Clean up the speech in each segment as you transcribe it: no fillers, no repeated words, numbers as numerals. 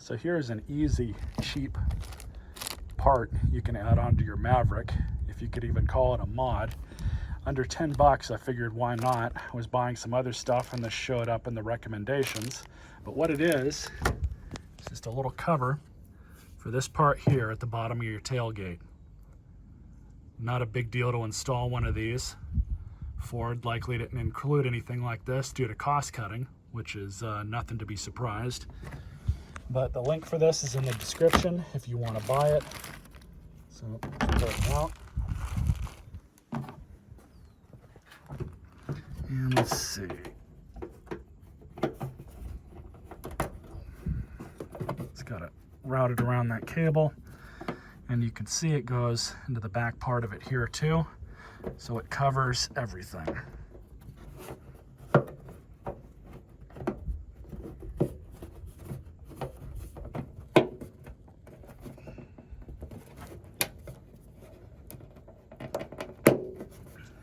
So here's an easy, cheap part you can add onto your Maverick, if you could even call it a mod. Under 10 bucks, I figured why not. I was buying some other stuff and this showed up in the recommendations. But what it is just a little cover for this part here at the bottom of your tailgate. Not a big deal to install one of these. Ford likely didn't include anything like this due to cost cutting, which is nothing to be surprised. But the link for this is in the description if you want to buy it. So pull it out. And let's see. It's got it routed around that cable. And you can see it goes into the back part of it here too. So it covers everything.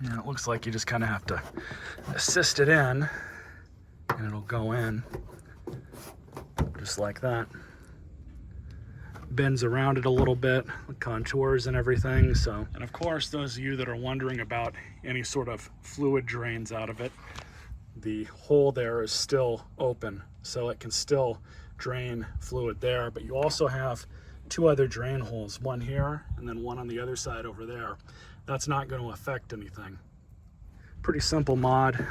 Now it looks like you just kind of have to assist it in and it'll go in just like that. Bends around it a little bit, the contours and everything. So, and of course, those of you that are wondering about any sort of fluid drains out of it, the hole there is still open, so it can still drain fluid there. But you also have two other drain holes, one here and then one on the other side over there. That's not going to affect anything. Pretty simple mod,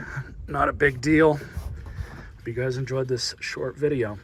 not a big deal. Hope you guys enjoyed this short video.